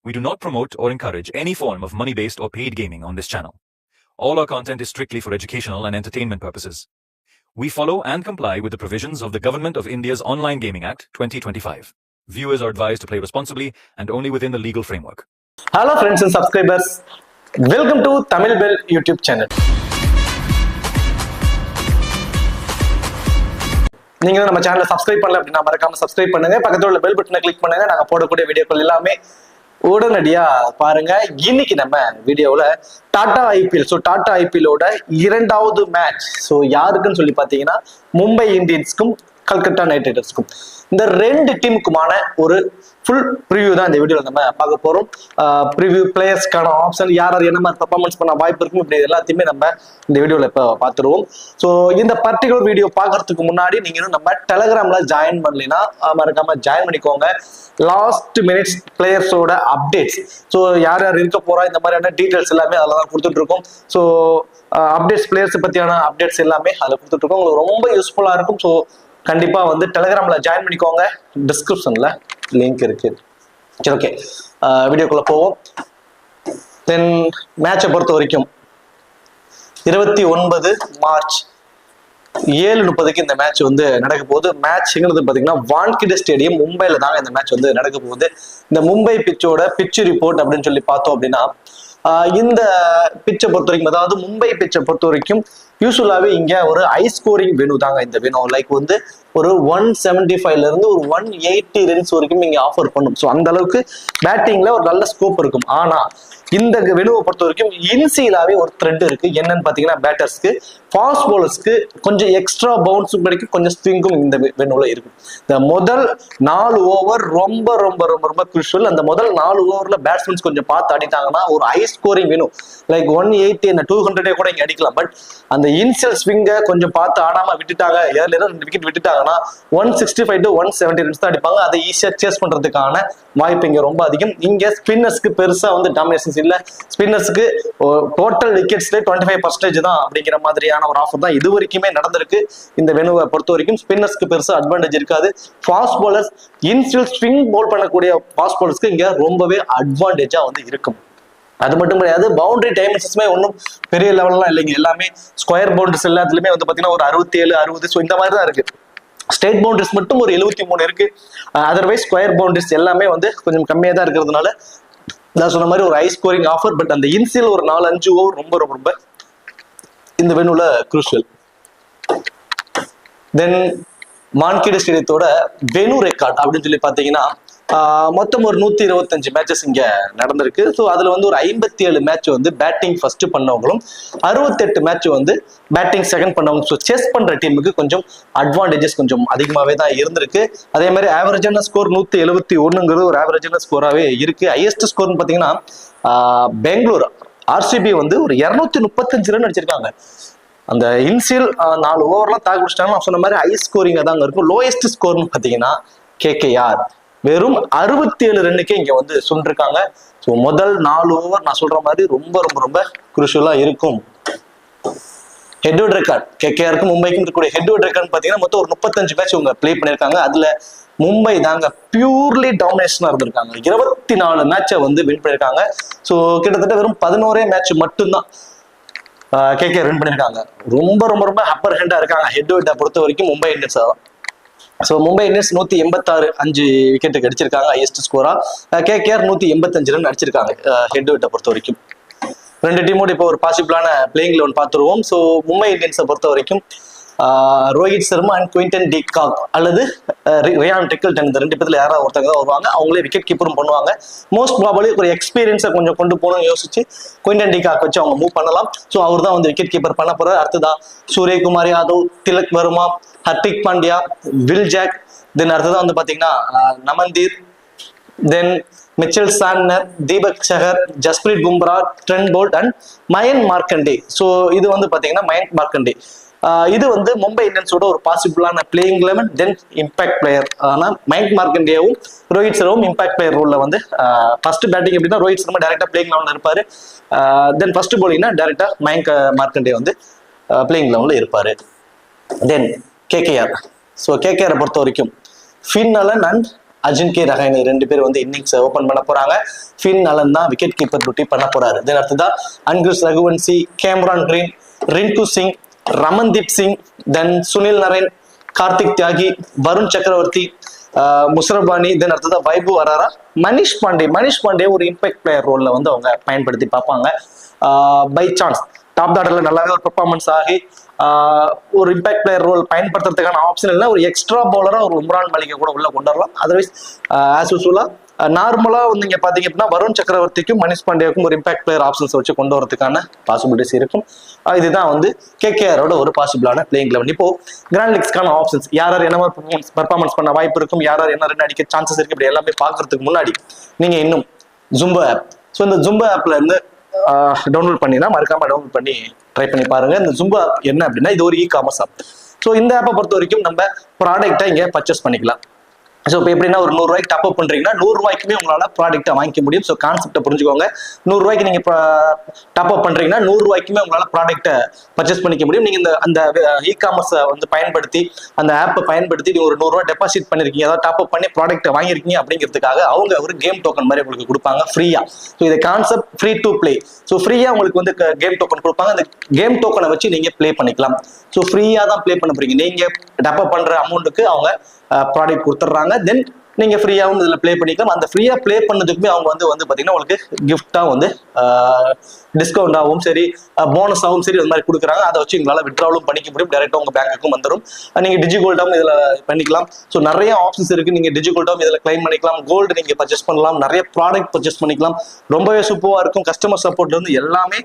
We do not promote or encourage any form of money-based or paid gaming on this channel. All our content is strictly for educational and entertainment purposes. We follow and comply with the provisions of the Government of India's Online Gaming Act 2025. Viewers are advised to play responsibly and only within the legal framework. Hello friends and subscribers. Welcome to Tamil Bell YouTube channel. நீங்க நம்ம சேனலை subscribe பண்ணல அப்படின்னா மறக்காம subscribe பண்ணுங்க. பக்கத்துல உள்ள bell பட்டனை கிளிக் பண்ணுங்க. நாங்க போடக்கூடிய வீடியோக்கள் எல்லாமே உடனடியா பாருங்க. இன்னைக்கு நம்ம வீடியோல டாடா ஐபிஎல் டாடா ஐபிஎலோட இரண்டாவது மேட்ச் யாருக்குன்னு சொல்லி பாத்தீங்கன்னா மும்பை இந்தியன்ஸ்க்கும் கல்கத்தா நைட் ரைடர்ஸ்க்கும் இந்த ரெண்டு டீமுக்குமான ஒரு ஃபுல் ப்ரிவியூ தான் இந்த வீடியோல நம்ம பார்க்க போறோம். ப்ரிவியூ பிளேயர்ஸ்க்கான ஆப்ஷன் யார் யார் என்ன மாதிரி பர்ஃபார்மன்ஸ் பண்ண வாய்ப்பு இருக்கும் இப்படி எல்லாத்தையுமே நம்ம இந்த வீடியோல இப்போ பார்த்துருவோம். ஸோ இந்த பர்டிகுலர் வீடியோ பார்க்கறதுக்கு முன்னாடி நீங்க நம்ம டெலகிராம்ல ஜாயின் பண்ணலைன்னா மறக்காம ஜாயின் பண்ணிக்கோங்க. லாஸ்ட் மினிட்ஸ் பிளேயர்ஸோட அப்டேட்ஸ் யார் யார் இருக்க போறா இந்த மாதிரியான டீடைல்ஸ் எல்லாமே அதில் தான் கொடுத்துட்டு இருக்கோம். ஸோ அப்டேட்ஸ் பிளேயர்ஸ் பத்தியான அப்டேட்ஸ் எல்லாமே அதில் கொடுத்துட்டு இருக்கோம். உங்களுக்கு ரொம்ப யூஸ்ஃபுல்லா இருக்கும். ஸோ கண்டிப்பா டெலகிராம்ல ஜாயின் பண்ணிக்கோங்க. டிஸ்கிரிப்ஷன்ல லிங்க் இருக்கு. சரி, ஓகே, வீடியோக்குள்ள போவோம். தென் மேட்சை பொறுத்த வரைக்கும் 29 மார்ச் 7:30 இந்த மேட்ச் நடக்க போகுது. மேட்ச்ங்கிறது பாத்தீங்கன்னா வான்கிடே ஸ்டேடியம் மும்பைல தாங்க இந்த மேட்ச் நடக்க போகுது. இந்த மும்பை பிச்சோட பிச் ரிப்போர்ட் அப்படின்னு சொல்லி பார்த்தோம் அப்படின்னா இந்த பிச்சை பொறுத்த வரைக்கும், அதாவது மும்பை பிச்சை பொறுத்த வரைக்கும் யூஸ்வலாவே இங்க ஒரு ஹை ஸ்கோரிங் வெனு தாங்க இந்த வெனு. லைக் ஒரு 175ல இருந்து ஒரு 180 ரன்ஸ் வரைக்கும் இங்க ஆஃபர் பண்ணும். ஸோ அந்த அளவுக்கு பேட்டிங்ல ஒரு நல்ல ஸ்கோப் இருக்கும். ஆனா இந்த வெனுவை பொறுத்த வரைக்கும் இன்சீலாவே ஒரு த்ரெட் இருக்கு. என்னன்னு பாத்தீங்கன்னா பேட்டர்ஸ்க்கு ஃபாஸ்ட் பவுலர்ஸ்க்கு கொஞ்சம் எக்ஸ்ட்ரா பவுன்ஸும் கிடைக்கும், கொஞ்சம் ஸ்விங்கும் இந்த வெனுல இருக்கும். இந்த முதல் 4 ஓவர் ரொம்ப ரொம்ப ரொம்ப ரொம்ப குரூஷியல். அந்த முதல் 4 ஓவர்ல பேட்ஸ்மேன்ஸ் கொஞ்சம் பார்த்து அடித்தாங்கன்னா ஒரு ஹை ஸ்கோரிங் வேணும். லைக் 180 என்ன 200 கூட இங்க அடிக்கலாம். பட் அந்த இன்சியல் ஸ்விங்கை கொஞ்சம் பார்த்து ஆடாம விட்டுட்டாங்க, ஏர்ல 2 விக்கெட் விட்டுட்டாங்கன்னா 165 to 170 ரன்ஸ் தான் அடிப்பாங்க. அதை ஈஸியா சேஸ் பண்றதுக்கான வாய்ப்பு இங்க ரொம்ப அதிகம். இங்க ஸ்பின்னர்ஸ்க்கு பெருசா டாமினேஷன்ஸ் இல்ல. ஸ்பின்னர்ஸ்க்கு டோட்டல் விக்கெட்ஸ்ல 25% தான் அப்படிங்கிற மாதிரியான ஒரு ஆஃபர் தான் இது வரைக்குமே நடந்திருக்கு. இந்த வெனுவை பொறுத்த வரைக்கும் ஸ்பின்னர்ஸ்க்கு பெருசா அட்வான்டேஜ் இருக்காது. Fast bowlers infield swing bowl பண்ணக்கூடிய ஃபாஸ்ட் பவுலர்ஸ்க்கு இங்க ரொம்பவே அட்வான்டேஜா இருக்கும். அது மட்டும் கிடையாது, பவுண்டரி டைமென்ஷன்ஸுமே ஒன்றும் பெரிய லெவல்லாம் இல்லைங்க. எல்லாமே ஸ்கொயர் பவுண்டரிஸ் எல்லாத்துலயுமே பாத்தீங்கன்னா ஒரு 67, 60 இந்த மாதிரி தான் இருக்கு. ஸ்டேட் பவுண்டரிஸ் மட்டும் ஒரு 73 இருக்கு. அதர்வைஸ் ஸ்கொயர் பவுண்டரிஸ் எல்லாமே கொஞ்சம் கம்மியா தான் இருக்கிறதுனால நான் சொன்ன மாதிரி ஒரு ஹை ஸ்கோரிங் ஆஃபர். பட் அந்த இன்சியல் ஒரு 4-5 ஓவர் ரொம்ப ரொம்ப ரொம்ப இந்த வெனுல குரூஷியல். தென் வான்கிடே ஸ்டேடியத்தோட வெனு ரெக்கார்ட் அப்படின்னு சொல்லி பாத்தீங்கன்னா மொத்தம் ஒரு 125 மேட்சஸ் இங்க நடந்திருக்கு. ஸோ அதுல ஒரு 57 மேட்ச் பேட்டிங் ஃபர்ஸ்ட் பண்ணவங்களும் 68 மேட்ச் பேட்டிங் செகண்ட் பண்ணவங்க. ஸோ செஸ் பண்ற டீமுக்கு கொஞ்சம் அட்வான்டேஜஸ் கொஞ்சம் அதிகமாவே தான் இருந்திருக்கு. அதே மாதிரி ஆவரேஜான ஸ்கோர் 171ங்கிறது ஒரு ஆவரேஜான ஸ்கோராவே இருக்கு. ஹையஸ்ட் ஸ்கோர்னு பாத்தீங்கன்னா பெங்களூர் ஆர்சிபி ஒரு 235 ரன் அடிச்சிருக்காங்க. அந்த இன்சியல் 4 ஓவர்லாம் தாக்கு பிடிச்சிட்டாங்க. நான் சொன்ன மாதிரி ஹை ஸ்கோரிங்கா தாங்க இருக்கும். லோயஸ்ட் ஸ்கோர்னு பாத்தீங்கன்னா கேகேஆர் வெறும் 67 ரன்னுக்கே இங்க சுண்டிருக்காங்க. ஸோ முதல் 4 ஓவர் நான் சொல்ற மாதிரி ரொம்ப ரொம்ப ரொம்ப குரூஷியலா இருக்கும். ஹெட்வர்ட் ரெக்கார்ட் கேகேஆருக்கும் மும்பைக்கும் இருக்கக்கூடிய ஹெட்வர்ட் ரெக்கார்ட் பாத்தீங்கன்னா மொத்தம் ஒரு 35 மேட்ச் இவங்க பிளே பண்ணிருக்காங்க. அதுல மும்பை தாங்க பியூர்லி டாமினேஷனா இருந்திருக்காங்க. 24 மேட்சை வின் பண்ணிருக்காங்க. ஸோ கிட்டத்தட்ட வெறும் 11 மேட்ச் மட்டும்தான் கேகே வின் பண்ணிருக்காங்க. ரொம்ப ரொம்ப ரொம்ப அப்பர் ஹேண்டா இருக்காங்க ஹெட்வர்ட்டை பொறுத்த வரைக்கும் மும்பை இந்தியன்ஸ் தான். ஸோ மும்பை இந்தியன்ஸ் 186 5 விக்கெட்டுக்கு அடிச்சிருக்காங்க ஹையஸ்ட் ஸ்கோரா. கேகேஆர் 185 ரன் அடிச்சிருக்காங்க ஹெட்வர்ட்டை பொறுத்த வரைக்கும். ரெண்டு டீமோட இப்போ ஒரு பாசிபிளான பிளேயிங் 11 பார்த்துருவோம். ஸோ மும்பை இந்தியன்ஸை பொறுத்த வரைக்கும் Rohit Sharma and Quinton de Kock அல்லது ரியான் டெக்கில்டன் இந்த 2 பேர்ல யாராவது ஒருத்தங்க தான் வருவாங்க. அவங்களே விக்கெட் கீப்பரும் பண்ணுவாங்க. மோஸ்ட் ப்ராபபிலி ஒரு எக்ஸ்பீரியன்ஸை கொஞ்சம் கொண்டு போகணும்னு யோசிச்சு குவிண்டன் டி காக் வச்சு அவங்க மூவ் பண்ணலாம். ஸோ அவர் தான் விக்கெட் கீப்பர் பண்ண போறாரு. அடுத்ததான் Suryakumar Yadav, Tilak Varma, Hardik Pandya, Will Jacks. Then அடுத்ததான் பாத்தீங்கன்னா Naman Dhir, then Mitchell Santner, Deepak Chahar, Jasprit Bumrah, Trent Boult and Mayank Markande. So இது பாத்தீங்கன்னா மயங்க் மார்க்கண்டே. இது மும்பை இந்தியன்ஸோட ஒரு பாசிபிளான பிளேயிங் 11. தென் இம்பாக்ட் பிளேயர் ஆனா மயங்க் மார்க்கண்டேவும் ரோஹித் சர்மாவும் இம்பாக்ட் பிளேயர் ரோல்ல ஃபர்ஸ்ட் பேட்டிங் எப்படின்னா ரோஹித் சர்மா டைரக்டா பிளேயிங் 11 இருப்பாரு. தென் ஃபர்ஸ்ட் போலிங்னா டைரக்டா மயங்க் மார்க்கண்டே பிளேயிங் 11ல இருப்பாரு. தென் கேகேஆர். ஸோ கேகேஆரை பொறுத்த வரைக்கும் Finn Allen and Ajinkya Rahane 2 பேர் வந்து இன்னிங்ஸ் ஓபன் பண்ண போறாங்க. ஃபின் அலன் தான் விக்கெட் கீப்பர் டியூட்டி பண்ண போறாரு. தென் அடுத்ததான் Angkrish Raghuvanshi, Cameron Green, Rinku Singh, Ramandeep Singh, then Sunil Narine, Kartik Tyagi, Varun சக்கரவர்த்தி, முசரபானி, தென் அடுத்ததான் வைபு அராரா, மனிஷ் பாண்டே ஒரு இம்பாக்ட் பிளேயர் ரோல்ல வந்து அவங்க பயன்படுத்தி பார்ப்பாங்க. பை சான்ஸ் டாப் ஆர்டர்ல நல்லாவே ஒரு பெர்ஃபார்மன்ஸ் ஆகி ஒரு இம்பாக்ட் பிளேயர் ரோல் பயன்படுத்துறதுக்கான ஆப்ஷன் இல்லை, ஒரு எக்ஸ்ட்ரா பவுலரா ஒரு உம்ரான் மலிகை கூட உள்ள கொண்டு வரலாம். அதர்வைஸ் ஆஸ் யூசுவலா நார்மலா வந்து நீங்க பாத்தீங்க அப்படின்னா வருண் சக்கரவர்த்திக்கும் மனிஷ் பாண்டேவுக்கும் ஒரு இம்பாக்ட் பிளேயர் ஆப்ஷன்ஸ் வச்சு கொண்டு வரதுக்கான பாசிபிலிட்டிஸ் இருக்கும். இதுதான் வந்து கேகேஆரோட ஒரு பாசிபிளான பிளேயிங் லெவன். இப்போ கிராண்ட் லீக்ஸ்க்கான ஆப்ஷன்ஸ் யார் என்ன பெர்ஃபார்மன்ஸ் பண்ண வாய்ப்பு இருக்கும், யார் என்ன ரன் அடிக்க சான்சஸ் இருக்கு, இப்படி எல்லாமே பாக்குறதுக்கு முன்னாடி நீங்க இன்னும் ஜும்போ ஆப், ஸோ இந்த ஜும்போ ஆப்ல இருந்து டவுன்லோட் பண்ணினா மறக்காம டவுன்லோட் பண்ணி ட்ரை பண்ணி பாருங்க. இந்த ஜும்போ ஆப் என்ன அப்படின்னா இது ஒரு இ-காமர்ஸ் ஆப். ஸோ இந்த ஆப்பை பொறுத்த வரைக்கும் நம்ம ப்ராடக்டை இங்கே பர்ச்சேஸ் பண்ணிக்கலாம். ஸோ இப்போ எப்படின்னா ஒரு 100 ரூபாய்க்கு டாப் அப் பண்றீங்கன்னா 100 ரூபாய்க்குமே உங்களால ப்ராடக்ட்டை வாங்கிக்க முடியும். ஸோ கான்செப்டை புரிஞ்சுக்கோங்க. 100 ரூபாய்க்கு நீங்க டாப் அப் பண்றீங்கன்னா 100 ரூபாய்க்குமே உங்களால ப்ராடக்ட்டை பர்ச்சேஸ் பண்ணிக்க முடியும். நீங்க அந்த இ-காமர்ஸை வந்து பயன்படுத்தி அந்த ஆப்பை பயன்படுத்தி நீங்க ஒரு 100 ரூபாய் டெபாசிட் பண்ணிருக்கீங்க, அதாவது டாப் அப் பண்ணி ப்ராடக்ட்டை வாங்கிருக்கீங்க அப்படிங்கிறதுக்காக அவங்க ஒரு கேம் டோக்கன் மாதிரி உங்களுக்கு கொடுப்பாங்க ஃப்ரீயா. ஸோ இது concept free to play. So ஃப்ரீயா உங்களுக்கு வந்து கேம் டோக்கன் கொடுப்பாங்க. அந்த கேம் டோக்கனை வச்சு நீங்க பிளே பண்ணிக்கலாம். ஸோ ஃப்ரீயா தான் பிளே பண்ண போறீங்க. நீங்க டாப் அப் பண்ற அமௌண்ட்டுக்கு அவங்க ப்ராடக்ட் கொடுத்துட்றாங்க. தென் நீங்க ஃப்ரீயாவும் இதுல பிளே பண்ணிக்கலாம். அந்த ஃப்ரீயா பிளே பண்ணதுக்குமே அவங்க வந்து பாத்தீங்கன்னா உங்களுக்கு கிஃப்டா வந்து டிஸ்கவுண்டாகவும் சரி போனஸாகவும் சரி அது மாதிரி கொடுக்குறாங்க. அதை வச்சு உங்களால விட்ராவலும் பண்ணிக்க முடியும். டைரக்டா உங்க பேங்க்குக்கும் வந்துடும். நீங்க டிஜிகோல்டாவும் இதுல பண்ணிக்கலாம். ஸோ நிறைய ஆப்ஷன்ஸ் இருக்கு. நீங்க டிஜிகோல்டாவும் இதுல கிளைம் பண்ணிக்கலாம். கோல்டு நீங்க பர்ச்சேஸ் பண்ணலாம். நிறைய ப்ராடக்ட் பர்ச்சேஸ் பண்ணிக்கலாம். ரொம்பவே சூப்பரா இருக்கும். கஸ்டமர் சப்போர்ட்ல இருந்து எல்லாமே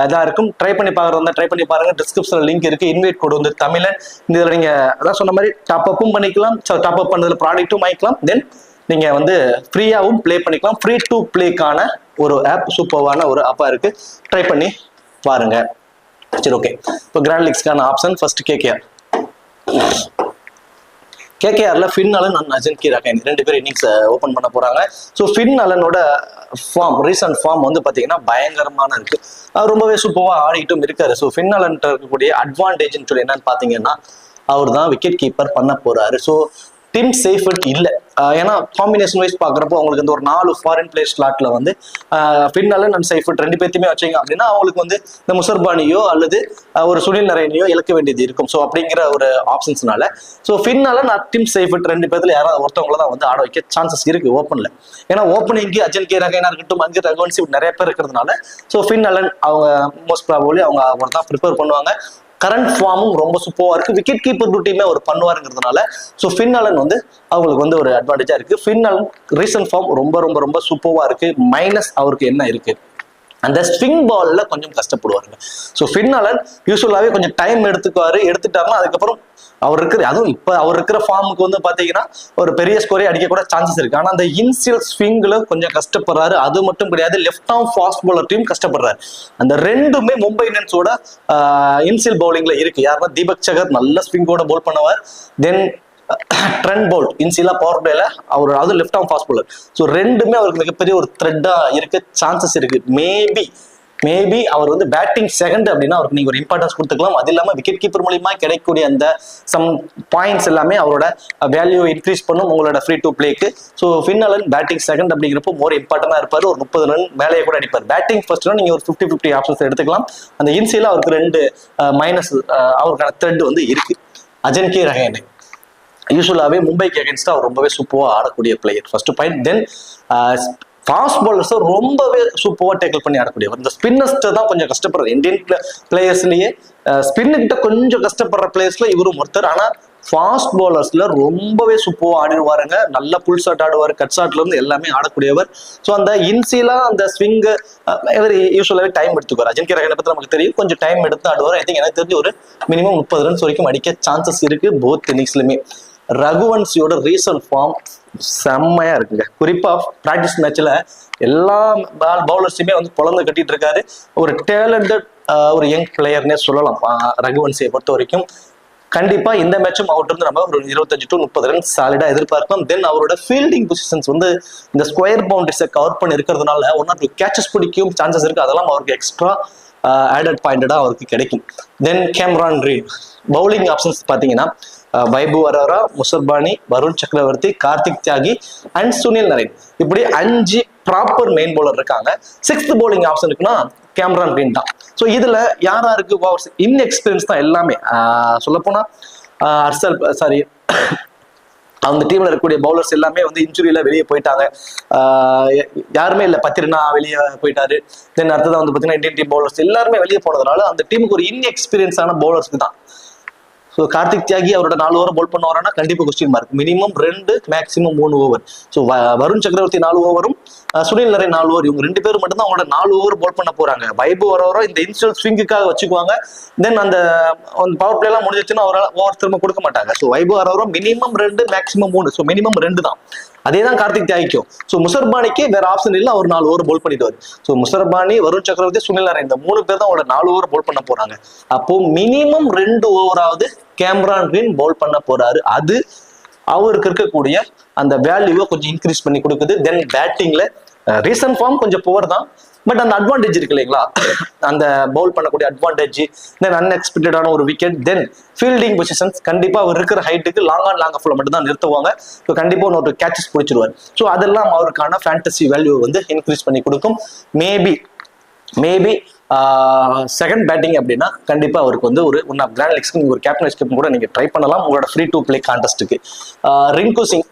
இதா இருக்கும். ட்ரை பண்ணி பாக்குறதா ட்ரை பண்ணி பாருங்க. டிஸ்கிரிப்ஷன்ல லிங்க் இருக்கு. இன்வைட் கோடு வந்து தமிழன். இதுல நீங்க அதான் சொன்ன மாதிரி டாப் அப்பும் பண்ணிக்கலாம். டாப் அப் பண்ணதுல ப்ராடக்ட்டும் வாங்கிக்கலாம். தென் நீங்க வந்து ஃப்ரீயாவும் பிளே பண்ணிக்கலாம். ஃப்ரீ டு பிளேக்கான ஒரு ஆப், சூப்பரான ஒரு ஆப்பா இருக்கு. ட்ரை பண்ணி பாருங்க. சரி, ஓகே. இப்போ கிராண்ட் லீக்ஸ்க்கான ஆப்ஷன் ஃபர்ஸ்ட் கேகேஆர்ல Finn Allen and Ajinkya Rahane 2 பேர் இன்னிங்ஸ் ஓபன் பண்ண போறாங்க. ஸோ ஃபின் அலனோட ஃபார்ம் ரீசன்ட் ஃபார்ம் வந்து பாத்தீங்கன்னா பயங்கரமான இருக்கு. ரொம்பவே சூப்பரா ஆடிட்டும் இருக்காரு. ஸோ ஃபின் அலன் இருக்கக்கூடிய அட்வான்டேஜ்னு சொல்லி என்னன்னு பாத்தீங்கன்னா அவர் தான் விக்கெட் கீப்பர் பண்ண போறாரு. ஸோ டிம் சேஃபர்ட் இல்லை. ஏன்னா காம்பினேஷன் வைஸ் பார்க்குறப்போ அவங்களுக்கு வந்து ஒரு 4 ஃபாரின் பிளேயர் ஸ்லாட்ல வந்து ஃபின் அலன் அண்ட் சேஃபர்ட் 2 பேர்த்தையுமே வச்சிங்க அப்படின்னா அவங்களுக்கு வந்து இந்த முசர்பானியோ அல்லது ஒரு சுனில் நரேனையோ இழக்க வேண்டியது இருக்கும். ஸோ அப்படிங்கிற ஒரு ஆப்ஷன்ஸ்னால so Finn Allen Tim Seifert 2 பேர்த்துல யாராவது ஒருத்தவங்கள தான் வந்து ஆட வைக்க சான்சஸ் இருக்கு ஓப்பன்ல. ஏன்னா ஓப்பனிங்க்கு அஜின்கே ரஹானே இருக்கட்டும், அன்கிரிஸ் ரகுவன்சி நிறைய பேர் இருக்கிறதுனால ஸோ ஃபின் அலன் அவங்க மோஸ்ட் ப்ராபபிலி அவங்க தான் ப்ரிப்பேர் பண்ணுவாங்க. கரண்ட் ஃபார்மும் ரொம்ப சூப்பரா இருக்கு. விக்கெட் கீப்பர் டியூட்டியுமே அவர் பண்ணுவாருங்கிறதுனால ஸோ ஃபின் அலன் வந்து அவங்களுக்கு வந்து ஒரு அட்வான்டேஜா இருக்கு. ஃபின் அலன் ரீசன்ட் ஃபார்ம் ரொம்ப ரொம்ப ரொம்ப சூப்பரா இருக்கு. மைனஸ் அவருக்கு என்ன இருக்கு, அந்த ஸ்விங் பால்ல கொஞ்சம் கஷ்டப்படுவாருங்க. ஸோ ஃபின் அலன் யூஸ்வலாவே கொஞ்சம் டைம் எடுத்துட்டாருன்னா அதுக்கப்புறம் அவர் இருக்கிற ஃபார்முக்கு வந்து பாத்தீங்கன்னா ஒரு பெரிய ஸ்கோரே அடிக்க கூட சான்சஸ் இருக்கு. ஆனா அந்த இன்சியல் ஸ்விங்ல கொஞ்சம் கஷ்டப்படுறாரு. அது மட்டும் கிடையாது, left arm fast bowler team கஷ்டப்படுறாரு. அந்த ரெண்டுமே மும்பை இந்தியன்ஸோட இன்சியல் பவுலிங்ல இருக்கு. யாருன்னா தீபக் சகர் நல்ல ஸ்விங்கோட பவுல் பண்ணுவார். தென் ட்ரெண்ட் போல்ட் இன்சியலா பவர் பிளேல அவர் அது left arm fast bowler. So ரெண்டுமே அவருக்கு மிகப்பெரிய ஒரு த்ரெட்டா இருக்க சான்சஸ் இருக்கு. மேபி அவர் வந்து பேட்டிங் செகண்ட் அப்படின்னா அவருக்கு நீங்க ஒரு இம்பார்ட்டன்ஸ் கொடுத்துக்கலாம். அது இல்லாம விக்கெட் கீப்பர் மூலியமா கிடைக்கக்கூடிய அந்த சம் பாயிண்ட்ஸ் எல்லாமே அவரோட வேல்யூ இன்க்ரீஸ் பண்ணும் உங்களோட ஃப்ரீ டு பிளேக்கு. So Finn Allen batting second அப்படிங்கிறப்போ மோர் இம்பார்ட்டன்டா இருப்பாரு. ஒரு 30 ரன் மேலேயே கூட அடிப்பார். பேட்டிங் ஃபர்ஸ்ட்னா நீங்க ஒரு 50-50 ஆப்ஷன்ஸ் எடுத்துக்கலாம். அந்த இன்சியலா அவருக்கு 2 மைனஸ் அவருக்கான த்ரெட் வந்து இருக்கு. அஜின்கே ரஹானே யூஸ்வலாவே மும்பைக்கு அகேன்ஸ்டா அவர் ரொம்பவே சூப்பரா ஆடக்கூடிய பிளேயர், ஃபர்ஸ்ட் பாயிண்ட். தென் ஃபாஸ்ட் பாலர்ஸை ரொம்பவே சூப்பராக டேக்கிள் பண்ணி ஆடக்கூடியவர். இந்த ஸ்பின்னர்ஸ்ட தான் கொஞ்சம் கஷ்டப்படுறது. இந்தியன் பிளேயர்ஸ்லயே ஸ்பின்னுக்கிட்ட கொஞ்சம் கஷ்டப்படுற பிளேயர்ஸ்ல இவரும் ஒருத்தர். ஆனா ஃபாஸ்ட் பாலர்ஸ்ல ரொம்பவே சூப்பராக ஆடிடுவாருங்க. நல்ல புல் ஷாட் ஆடுவார், கட் ஷாட்ல இருந்து எல்லாமே ஆடக்கூடியவர். ஸோ அந்த இன்சியலா அந்த ஸ்விங்கு இவர் யூஸ்வலாவே டைம் எடுத்துக்குவார். அஜின்கே ரஹானே பத்தி நமக்கு தெரியும், கொஞ்சம் டைம் எடுத்து ஆடுவார். ஐ திங்க் எனக்கு தெரிஞ்சு ஒரு மினிமம் 30 ரன்ஸ் வரைக்கும் அடிக்க சான்சஸ் இருக்கு போத் இன்னிங்ஸ்லுமே. ரகுவன்சியோட ரீசன்ட் ஃபார்ம் செம்மையா இருக்குங்க. குறிப்பா பிராக்டிஸ் மேட்ச்ல எல்லா பவுலர்ஸுமே வந்து பொழந்து கட்டிட்டு இருக்காரு. ஒரு டேலண்டட் ஒரு யங் பிளேயர்னே சொல்லலாம் ரகுவன்சியை பொறுத்த வரைக்கும். கண்டிப்பா இந்த மேட்சும் அவர்கிட்ட இருந்து நம்ம ஒரு 25 to 30 ரன் சாலிடா எதிர்பார்க்கலாம். தென் அவரோட ஃபீல்டிங் பொசிஷன்ஸ் வந்து இந்த ஸ்கொயர் பவுண்டரிஸை கவர் பண்ணி இருக்கிறதுனால 1 or 2 கேச்சஸ் பிடிக்கும் சான்சஸ் இருக்கு. அதெல்லாம் அவருக்கு எக்ஸ்ட்ரா ஆடட் பாயிண்டடா அவருக்கு கிடைக்கும். தென் கேமரான் கிரீன் பவுலிங் ஆப்ஷன்ஸ் பாத்தீங்கன்னா வைபு அரோரா, முசர்பானி, வருண் சக்கரவர்த்தி, கார்த்திக் தியாகி அண்ட் சுனில் நரேன். இப்படி 5 ப்ராப்பர் மெயின் பவுலர் இருக்காங்க. 6th bowling ஆப்ஷன் இருக்குன்னா கேமரான் கிரீன் தான். ஸோ இதுல யாருக்கு இன்எக்ஸ்பீரியன்ஸ் தான் எல்லாமே. சொல்லப்போனா அர்சல் சாரி அந்த டீம்ல இருக்கக்கூடிய பவுலர்ஸ் எல்லாமே வந்து இன்ஜுரியில வெளியே போயிட்டாங்க. யாருமே இல்லை, பத்திரனா வெளியே போயிட்டாரு. தென் அடுத்ததான் வந்து பார்த்தீங்கன்னா இந்தியன் டீம் பவுலர்ஸ் எல்லாருமே வெளியே போனதுனால அந்த டீமுக்கு ஒரு இன்எக்ஸ்பீரியன்ஸான பவுலர்ஸ்க்கு தான். ஸோ கார்த்திக் தியாகி அவரோட 4 ஓவர் போல் பண்ணுவாரானா கண்டிப்பாக question mark. Minimum 2 maximum 3 over. So Varun சக்கரவர்த்தி 4 ஓவரும் சுனில் நரேன் 4 ஓவர், இவங்க 2 பேரும் மட்டும்தான் அவங்களோட 4 ஓவர் போல் பண்ண போறாங்க. வைபு வரோரோ இந்த இன்ஸ்டல் ஸ்விங்குக்காக வச்சுக்குவாங்க. தென் அந்த பவர் பிளே எல்லாம் முடிஞ்சிச்சுன்னா அவரால் ஓவர் திரும்ப கொடுக்க மாட்டாங்க. So Vaibhav Arora minimum 2 maximum 3. So minimum 2 தான். அதே தான் கார்த்திக் தியாகிக்கும். ஸோ முசர்பானிக்கு வேற ஆப்ஷன் இல்லை, அவர் 4 ஓவர் போல் பண்ணிட்டு. ஸோ முசர்பானி, வருண் சக்கரவர்த்தி, சுனில் நரேன் இந்த 3 பேர் தான் அவரோட 4 ஓவர் போல் பண்ண போறாங்க. அப்போ மினிமம் 2 ஓவராவது கேமரான் கிரீன் பவுல் பண்ண போறாரு. அது அவருக்கு இருக்கக்கூடிய அந்த வேல்யூவை கொஞ்சம் இன்க்ரீஸ் பண்ணி கொடுக்குது. தென் பேட்டிங்ல ரீசன்ட் ஃபார்ம் கொஞ்சம் புவர் தான், பட் அந்த அட்வான்டேஜ் இருக்கு இல்லைங்களா, அந்த பவுல் பண்ணக்கூடிய அட்வான்டேஜ், தென் அன்எக்ஸ்பெக்டடான ஒரு விக்கெட், தென் ஃபீல்டிங் பொசிஷன்ஸ் கண்டிப்பா அவர் இருக்கிற ஹைட்டுக்கு லாங் ஆஃப்ல மட்டும் தான் நிறுத்துவாங்க. ஸோ கண்டிப்பா ஒரு கேட்சஸ் பிடிச்சிருவார். ஸோ அதெல்லாம் அவருக்கான ஃபேண்டசி வேல்யூ வந்து இன்க்ரீஸ் பண்ணி கொடுக்கும். மேபி செகண்ட் பேட்டிங் அப்படின்னா கண்டிப்பா அவருக்கு வந்து ஒரு கிராண்ட் லெக்ஸ்க்கு நீங்க ஒரு கேப்டன் எஸ்கேப் கூட நீங்க ட்ரை பண்ணலாம் உங்களோட ஃப்ரீ டு பிளே கான்டெஸ்ட்டுக்கு. ரிங்கு சிங்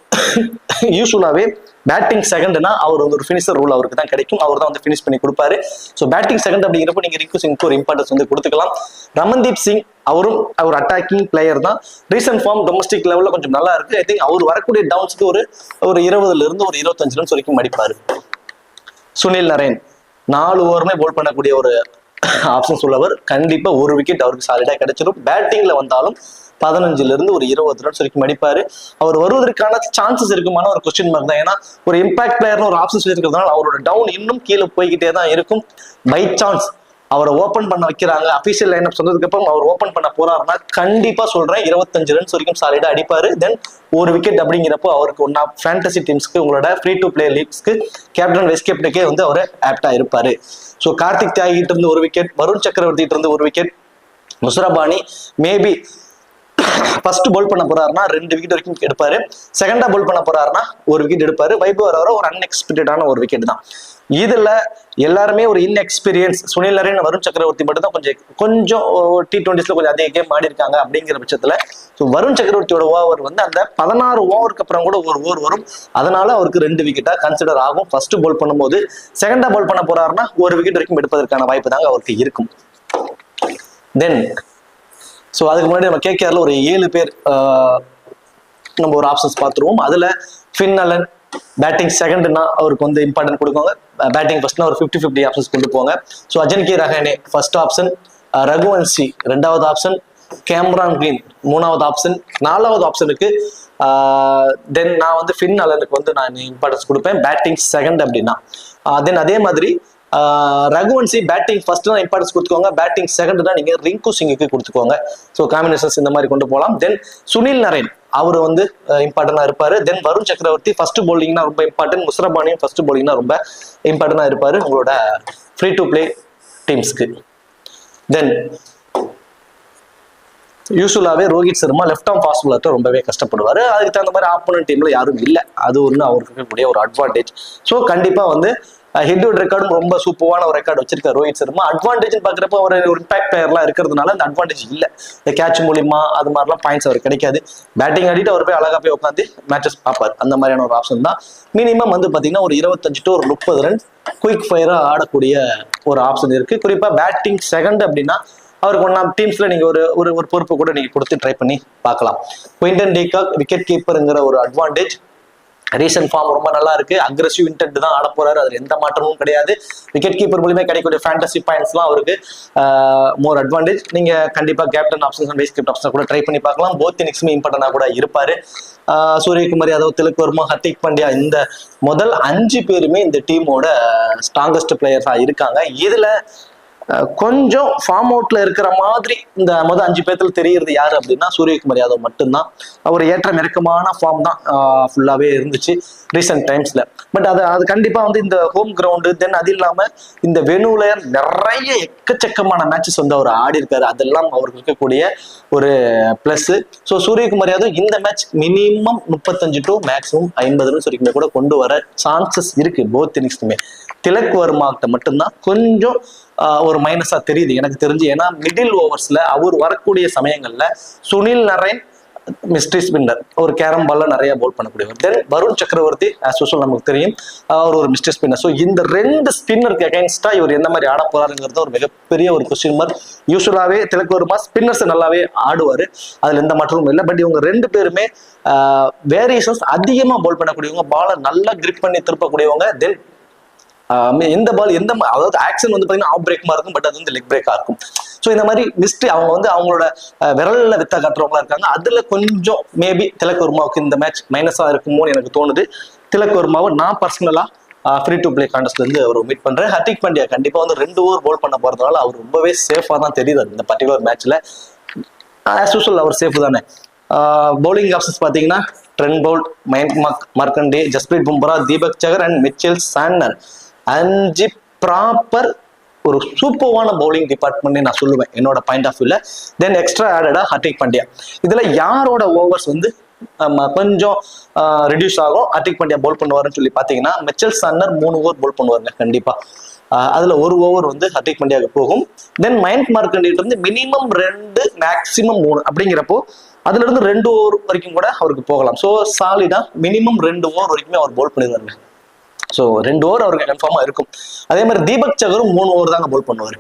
யூஸ்வலாவே பேட்டிங் செகண்ட்னா அவர் வந்து ஒரு ஃபினிஷர் ரூல் அவருக்கு தான் கிடைக்கும். அவர் தான் வந்து ஃபினிஷ் பண்ணி கொடுப்பாரு. ஸோ பேட்டிங் செகண்ட் அப்படிங்கிறப்ப நீங்க ரிங்கு சிங்க்கு ஒரு இம்பார்ட்டன்ஸ் வந்து கொடுத்துக்கலாம். ரமன்தீப் சிங் அவரும் ஒரு அட்டாக்கிங் பிளேயர் தான். ரீசன்ட் ஃபார்ம் டொமஸ்டிக் லெவலில் கொஞ்சம் நல்லா இருக்கு. ஐ திங்க் அவர் வரக்கூடிய டவுன்ஸ்க்கு ஒரு 20ல இருந்து ஒரு 25 ரன்ஸ் வரைக்கும் அடிப்பாரு. சுனில் நரேன் 4 ஓவருமே போல் பண்ணக்கூடிய ஒரு ஆப்ஷன்ஸ் உள்ளவர். கண்டிப்பா ஒரு விக்கெட் அவருக்கு சாலிடா கிடைச்சிடும். பேட்டிங்ல வந்தாலும் 15ல இருந்து ஒரு 20 ரன்ஸ் வரைக்கும் அடிப்பாரு. அவர் வருவதற்கான சான்சஸ் இருக்குமான ஒரு கொஸ்டின் மார்க் தான். ஏன்னா ஒரு இம்பாக்ட் பிளேயர்னு ஒரு ஆப்ஷன்ஸ் இருக்கிறதுனால அவரோட டவுன் இன்னும் கீழே போய்கிட்டே தான் இருக்கும். பை சான்ஸ் அவரை ஓபன் பண்ண வைக்கிறாங்க, அபிஷியல் லைனப் சொன்னதுக்கு அப்புறம் அவர் ஓபன் பண்ண போறாருன்னா கண்டிப்பா சொல்றேன் 25 ரன்ஸ் வரைக்கும் சாலிடா அடிப்பாரு. தென் ஒரு விக்கெட் அப்படிங்கிறப்போ அவருக்கு ஒன்னா ஃபேண்டசி டீம்ஸ்க்கு உங்களோட ஃப்ரீ டு பிளே லீக்ஸ்க்கு கேப்டன் வைஸ் கேப்டனுக்கே வந்து அவர் ஆப்டா இருப்பாரு. ஸோ கார்த்திக் தியாகிட்ட இருந்து ஒரு விக்கெட், வருண் சக்கரவர்த்திட்ட இருந்து ஒரு wicket, Muzarabani maybe first Pavul பண்ண போறாருன்னா 2 விக்கெட் வரைக்கும் எடுப்பாரு. செகண்டா பவுல் பண்ண போறாருன்னா ஒரு விக்கெட் எடுப்பாரு. வைபவ் வர ஒரு அன்எக்ஸ்பெக்டடான ஒரு விக்கெட் தான். இதுல எல்லாருமே ஒரு இன்எக்ஸ்பீரியன்ஸ். சுனில் நரேன், வருண் சக்கரவர்த்தி மட்டும் தான் கொஞ்சம் T20s கொஞ்சம் அதிக கேம் ஆடி இருக்காங்க. அப்படிங்கிற பட்சத்துல வருண் சக்கரவர்த்தியோட ஓவர் வந்து அந்த 16 ஓவருக்கு அப்புறம் கூட ஒரு ஓவர் வரும். அதனால அவருக்கு 2 விக்கெட்டா கன்சிடர் ஆகும். ஃபர்ஸ்ட் பவுல் பண்ணும்போது செகண்டா பவுல் பண்ண போறாருன்னா ஒரு விக்கெட் வரைக்கும் எடுப்பதற்கான வாய்ப்பு தாங்க அவருக்கு இருக்கும். தென் அதுக்கு முன்னாடி நம்ம கேகேஆர்ல ஒரு 7 பேர் நம்ம ஒரு ஆப்ஷன்ஸ் பார்த்துருவோம். அதுல ஃபின் அலன் பேட்டிங் செகண்ட்னா அவருக்கு வந்து இம்பார்ட்டன்ட் கொடுக்குவாங்க. பேட்டிங் ஃபர்ஸ்ட்னா ஒரு 50-50 ஆப்ஷன்ஸ் கொண்டு போவாங்க. அஜன்கே ரஹானே ஃபர்ஸ்ட் ஆப்ஷன், ரகுவன்சி 2வது ஆப்ஷன், கேமரான் கிரீன் 3வது ஆப்ஷன், 4வது ஆப்ஷனுக்கு தென் நான் வந்து ஃபின் அலனுக்கு வந்து நான் இம்பார்ட்டன்ஸ் கொடுப்பேன் பேட்டிங் செகண்ட் அப்படின்னா. தென் அதே மாதிரி ரகுவன்சி பேட்டிங் ஃபர்ஸ்ட் தான் இம்பார்ட்டன்ஸ் கொடுத்துக்கோங்க, பேட்டிங் செகண்ட் தான் நீங்க ரிங்கு சிங்குக்கு கொடுத்துக்கோங்க. காம்பினேஷன்ஸ் இந்த மாதிரி கொண்டு போகலாம். தென் சுனில் நரேன் அவர் வந்து இம்பார்ட்டன்டா இருப்பாரு. தென் வருண் சக்கரவர்த்தி ஃபர்ஸ்ட் பவுலிங்னா ரொம்ப இம்பார்ட்டன்ட், முசரபானியும் ஃபர்ஸ்ட் பவுலிங்னா ரொம்ப இம்பார்ட்டன்டா இருப்பாரு உங்களோட ஃப்ரீ டு பிளே டீம்ஸ்க்கு. தென் யூஸ்வலாவே Rohit Sharma left arm fast bowler ரொம்பவே கஷ்டப்படுவாரு. அதுக்கு தகுந்த மாதிரி ஆப்போனன்ட் டீம்ல யாரும் இல்லை. அது ஒன்று அவருக்கு இருக்கக்கூடிய ஒரு அட்வான்டேஜ். கண்டிப்பா வந்து ஹெட்வுட் ரெக்கார்டும் ரொம்ப சூப்பரான ஒரு ரெக்கார்டு வச்சிருக்காரு ரோஹித் சர்மா. அட்வான்டேஜ் பாக்குறப்ப அவர் ஒரு இம்பாக்ட் பிளேயர்லாம் இருக்கிறதுனால அந்த அட்வான்டேஜ் இல்லை. இந்த கேட்ச் மூலியமா அது மாதிரிலாம் பாயிண்ட்ஸ் அவர் கிடைக்காது. பேட்டிங் ஆடிட்டு அவர் போய் அழகா போய் உட்காந்து மேட்சஸ் பார்ப்பார். அந்த மாதிரியான ஒரு ஆப்ஷன் தான். மினிமம் வந்து பாத்தீங்கன்னா ஒரு 25 to 30 ரன் குயிக் ஃபயரா ஆடக்கூடிய ஒரு ஆப்ஷன் இருக்கு. குறிப்பா பேட்டிங் செகண்ட் அப்படின்னா அவருக்கு ஒன்னா டீம்ஸ்ல நீங்க ஒரு பொறுப்பு கூட நீங்க கொடுத்து ட்ரை பண்ணி பார்க்கலாம். குயின்டன் டீகாக் விக்கெட் கீப்பருங்கிற ஒரு அட்வான்டேஜ். ரீசன்ட் ஃபார்ம் ரொம்ப நல்லா இருக்கு. அக்ரெசிவ் இன்டென்ட் தான் ஆட போறாரு, அதுல எந்த மாற்றமும் கிடையாது. விக்கெட் கீப்பர் மூலியமா கிடைக்கக்கூடிய ஃபேண்டசி பாயிண்ட்ஸ்லாம் அவருக்கு மோர் அட்வான்டேஜ். நீங்க கண்டிப்பா captain options vice captain option கூட ட்ரை பண்ணி பார்க்கலாம். போத் இன்னிங்ஸுமே இம்பார்ட்டன்டா கூட இருப்பாரு. சூரியகுமார் யாதவ், திலக் வர்மா, ஹர்திக் பாண்டியா இந்த முதல் 5 பேருமே இந்த டீமோட ஸ்ட்ராங்கஸ்ட் பிளேயர்ஸா இருக்காங்க. இதுல கொஞ்சம் ஃபார்ம் அவுட்ல இருக்கிற மாதிரி இந்த மொதல் 5 பேர்த்துல தெரியுறது யாரு அப்படின்னா சூரியகுமார் யாதவ் மட்டும்தான். ஒரு ஏற்ற நெருக்கமான ஃபார்ம் தான் ஃபுல்லாவே இருந்துச்சு ரீசெண்ட் டைம்ஸ்ல. பட் அது கண்டிப்பா வந்து இந்த ஹோம் கிரவுண்டு தென் அது இல்லாம இந்த வெனுல நிறைய எக்கச்சக்கமான மேட்சஸ் வந்து அவர் ஆடி இருக்காரு. அதெல்லாம் அவருக்கு இருக்கக்கூடிய ஒரு பிளஸ். ஸோ சூரியகுமார் யாதவ் இந்த match minimum 35 to maximum 50 runs வரைக்கும் கூட கொண்டு வர சான்சஸ் இருக்கு போத் இன்னிங்ஸ்க்குமே. திலக் வர்மாக்கிட்ட மட்டும்தான் கொஞ்சம் ஒரு மைனஸா தெரியுது எனக்கு தெரிஞ்சு. ஏன்னா மிடில் ஓவர்ஸ்ல அவர் வரக்கூடிய சமயங்கள்ல சுனில் நரேன் மிஸ்ட்ரி ஸ்பின்னர் ஒரு கேரம் பால்ல நிறைய போல் பண்ணக்கூடியவர். தென் வருண் சக்கரவர்த்தி ஆஸ் யூசுவல் நமக்கு தெரியும் அவர் ஒரு மிஸ்ட்ரி ஸ்பின்னர். ஸோ இந்த 2 ஸ்பின்னருக்கு அகைன்ஸ்டா இவர் எந்த மாதிரி ஆட போறாருங்கிறது ஒரு மிகப்பெரிய ஒரு கொஸ்டின் மார்க். யூஸ்வலாவே திலக் வர்மா ஸ்பின்னர்ஸ் நல்லாவே ஆடுவாரு, அதுல எந்த மாற்றமும் இல்லை. பட் இவங்க 2 பேருமே வேரியேஷன்ஸ் அதிகமா போல் பண்ணக்கூடியவங்க, பாலை நல்லா கிரிப் பண்ணி திருப்பக்கூடியவங்க. தென் எந்த பால் அதாவது ஆக்ஷன் வந்து பாத்தீங்கன்னா ஆஃப் பிரேக்மா இருக்கும், பட் அது வந்து லெக் பிரேக்கா இருக்கும். ஸோ இந்த மாதிரி மிஸ்ட்ரி அவங்க வந்து அவங்களோட விரல்ல வித்தா காட்டுறவங்களா இருக்காங்க. அதுல கொஞ்சம் மேபி திலக் வர்மாவுக்கு இந்த மேட்ச் மைனஸா இருக்குமோன்னு எனக்கு தோணுது. திலக் வர்மாவை நான் பர்சனலா ஃப்ரீ டு பிளே கான்டெஸ்ட்ல இருந்து அவர் மீட் பண்றேன். ஹர்திக் பாண்டியா கண்டிப்பா வந்து 2 ஓவர் போல் பண்ண போறதுனால அவர் ரொம்பவே சேஃபா தான் தெரியுது இந்த பர்டிகுலர் மேட்ச்ல. ஆஸ் யூசுவல் அவர் சேஃப் தானே. பவுலிங் ஆப்ஷன்ஸ் பாத்தீங்கன்னா ட்ரெண்ட் போல்ட், மயங்க் மார்க்கண்டே, ஜஸ்பிரீத் பும்ரா, தீபக் சகர் அண்ட் மிச்செல் சாண்டனர். 5 ப்ராப்பர் ஒரு சூப்பர்வான பவுலிங் டிபார்ட்மெண்ட் நான் சொல்லுவேன் என்னோட பாயிண்ட் ஆஃப் வியூல. தென் எக்ஸ்ட்ரா ஆடடா ஹர்திக் பாண்டியா. இதுல யாரோட ஓவர்ஸ் வந்து கொஞ்சம் ரெடியூஸ் ஆகும் ஹர்திக் பாண்டியா போல் பண்ணுவாருன்னு சொல்லி பாத்தீங்கன்னா மிச்செல் சாண்டனர் 3 ஓவர் போல் பண்ணுவாருங்க கண்டிப்பா. அதுல 1 ஓவர் வந்து ஹர்திக் பாண்டியாவுக்கு போகும். தென் மயங்க் மார்க்கண்டேட்டு வந்து மினிமம் 2 மேக்சிமம் 3 அப்படிங்கிறப்போ அதுல இருந்து 2 ஓவர் வரைக்கும் கூட அவருக்கு போகலாம். ஸோ சாலிடா மினிமம் 2 ஓவர் வரைக்குமே அவர் போல் பண்ணிடுவாருங்க. ஸோ 2 ஓவர் அவருக்கு கன்ஃபார்மா இருக்கும். அதே மாதிரி தீபக் சகரும் 3 ஓவர் தாங்க போல் பண்ணுவார்.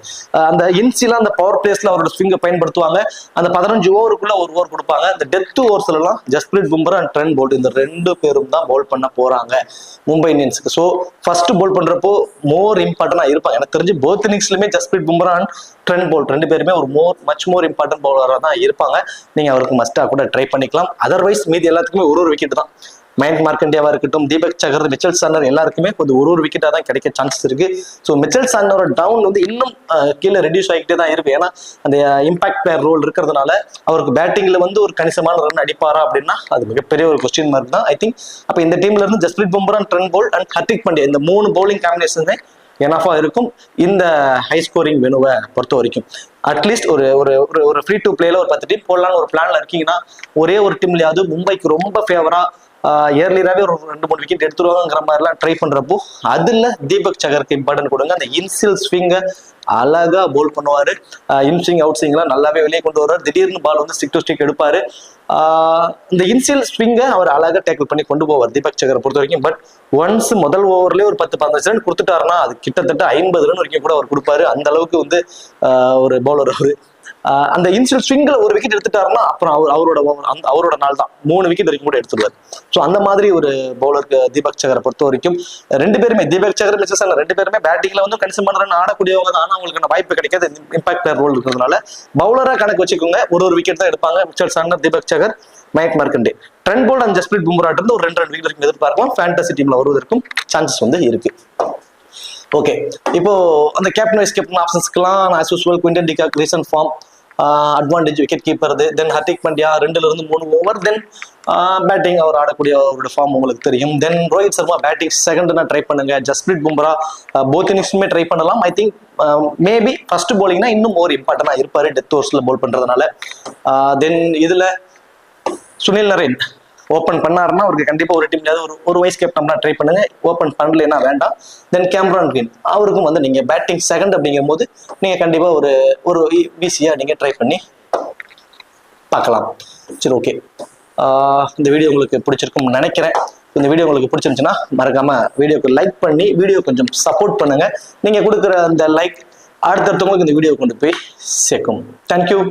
அந்த இன்சில அந்த பவர் பிளேஸ்ல அவரோட ஸ்விங்கை பயன்படுத்துவாங்க. அந்த 15 ஓவருக்குள்ள 1 ஓவர் கொடுப்பாங்க. அந்த டெத் ஓவர்ஸ்ல எல்லாம் Jasprit Bumrah and Trent Boult இந்த 2 பேரும் தான் போல் பண்ண போறாங்க மும்பை இந்தியன்ஸுக்கு. ஸோ ஃபர்ஸ்ட் போல் பண்றப்போ மோர் இம்பார்ட்டன்டா இருப்பாங்க. எனக்கு தெரிஞ்சு போத் இன்னிங்ஸ்லயுமே Jasprit Bumrah and Trent Boult 2 பேருமே ஒரு மச் மோர் இம்பார்ட்டன்ட் பவுலரா தான் இருப்பாங்க. நீங்க அவருக்கு மஸ்டா கூட ட்ரை பண்ணிக்கலாம். அதர்வைஸ் மீதி எல்லாத்துக்குமே ஒரு விக்கெட் தான். மயங்க் மார்க்கண்டியாவா இருக்கட்டும், தீபக் சகர், மிச்செல் சாண்டனர் எல்லாருக்குமே கொஞ்சம் ஒரு விக்கெட்டா தான் கிடைக்க சான்சஸ் இருக்கு. ஸோ மிச்செல் சாண்டனோட டவுன் வந்து இன்னும் கீழே ரெடியூஸ் ஆகிட்டே தான் இருக்கு. ஏன்னா அந்த இம்பாக்ட் பிளேயர் ரோல் இருக்கிறதுனால அவருக்கு பேட்டிங்ல வந்து ஒரு கணிசமான ரன் அடிப்பாரா அப்படின்னா அது மிகப்பெரிய ஒரு கொஸ்டின் மார்க் தான் ஐ திங்க். அப்ப இந்த டீம்ல இருந்து Jasprit Bumrah, Trent Boult and Hardik Pandya இந்த 3 பவுலிங் காம்பினேஷன் எனஃபா இருக்கும் இந்த ஹை ஸ்கோரிங் வெனுவை பொறுத்த வரைக்கும். அட்லீஸ்ட் ஒரு ஃப்ரீ டு பிளேல ஒரு 10 டீம் போடலான்னு ஒரு பிளான்ல இருக்கீங்கன்னா ஒரே ஒரு டீம்லயாவது மும்பைக்கு ரொம்ப ஃபேவரா ஏர்லியராகவே ஒரு 2-3 விக்கெட் எடுத்துருவாங்கிற மாதிரிலாம் ட்ரை பண்றப்போ அதுல தீபக் சகருக்கு இம்பார்ட்டன்ட் கொடுங்க. அந்த இன்சில் ஸ்விங்கை அழகா போல் பண்ணுவாரு. இன்ஸ்விங் அவுட் ஸ்விங்லாம் நல்லாவே வெளியே கொண்டு வருவார். திடீர்னு பால் வந்து ஸ்டிக் டு ஸ்டிக் எடுப்பாரு. இந்த இன்சியல் ஸ்விங்கை அவர் அழகா டேக்கிள் பண்ணி கொண்டு போவார் தீபக் சகரை பொறுத்த வரைக்கும். பட் ஒன்ஸ் முதல் ஓவர்லேயே ஒரு 10-15 ரன் கொடுத்துட்டாருன்னா அது கிட்டத்தட்ட 50 ரன் வரைக்கும் கூட அவர் கொடுப்பாரு. அந்த அளவுக்கு வந்து ஒரு பவுலர் அவரு. அந்த இன்சியல் ஸ்விங்ல ஒரு விக்கெட் எடுத்துட்டாருன்னா அப்புறம் அவரோட நாள் தான் 3 விக்கெட் வரைக்கும் கூட எடுத்துருவாரு. ஸோ அந்த மாதிரி ஒரு பவுலருக்கு தீபக் சகரை பொறுத்த வரைக்கும் 2 பேருமே தீபக் சகர், மிச்சல் சாண்டனர் 2 பேருமே பேட்டிங்ல வந்து கணிசமான ரன் ஆடக்கூடியவங்க தான். ஆனால் அவங்களுக்கு வாய்ப்பு கிடைக்காது இம்பாக்ட் பிளேயர் ரோல் இருக்கிறதுனால. பவுலரா கணக்கு வச்சுக்கோங்க, ஒரு விக்கெட் தான் எடுப்பாங்க மிச்சல் சாண்டனர், தீபக் சகர், Mayank Markande. Trend Boult and Jasprit Bumrah இருந்து ஒரு 2 விக்கெட் வரைக்கும் எதிர்பார்க்கலாம். ஃபேண்டசி டீம்ல வருவதற்கும் சான்சஸ் வந்து இருக்கு. ஓகே, இப்போ அந்த கேப்டன் வைஸ் கேப்டன் ஆப்ஷன்ஸ்க்குலாம் as usual Quinton de Kock recent form, advantage wicket keeper, then Hardik Pandya 2ல இருந்து 3 ஓவர், தென் பேட்டிங் அவர் ஆடக்கூடிய அவரோட ஃபார்ம் உங்களுக்கு தெரியும். Then Rohit Sharma batting second try பண்ணுங்க. ஜஸ்பிரீத் பும்ரா போத் இன்னிங்ஸுமே ட்ரை பண்ணலாம். ஐ திங்க் மேபி ஃபர்ஸ்ட் போலிங்னா இன்னும் மோர் இம்பார்ட்டன்டா இருப்பாரு டெத் ஓவர்ஸ்ல போல் பண்றதுனால. தென் இதுல சுனில் நரேன் ஓப்பன் பண்ணாருன்னா அவருக்கு கண்டிப்பா ஒரு டீம் ஒரு வைஸ் கேப்டனா ட்ரை பண்ணுங்க. ஓப்பன் பண்ணலன்னா வேண்டாம். தென் கேமரான் கிரீன் அவருக்கும் வந்து நீங்க பேட்டிங் செகண்ட் அப்படிங்கும் போது நீங்க கண்டிப்பா ஒரு ஈஸியா நீங்க ட்ரை பண்ணி பார்க்கலாம். சரி, ஓகே. இந்த வீடியோ உங்களுக்கு பிடிச்சிருக்கும்னு நினைக்கிறேன். இந்த வீடியோ உங்களுக்கு பிடிச்சிருந்துச்சுன்னா மறக்காம வீடியோக்கு லைக் பண்ணி வீடியோ கொஞ்சம் சப்போர்ட் பண்ணுங்க. நீங்க கொடுக்குற அந்த லைக் அடுத்தடுத்தவங்களுக்கு இந்த வீடியோ கொண்டு போய் சேர்க்கும். தேங்க்யூ.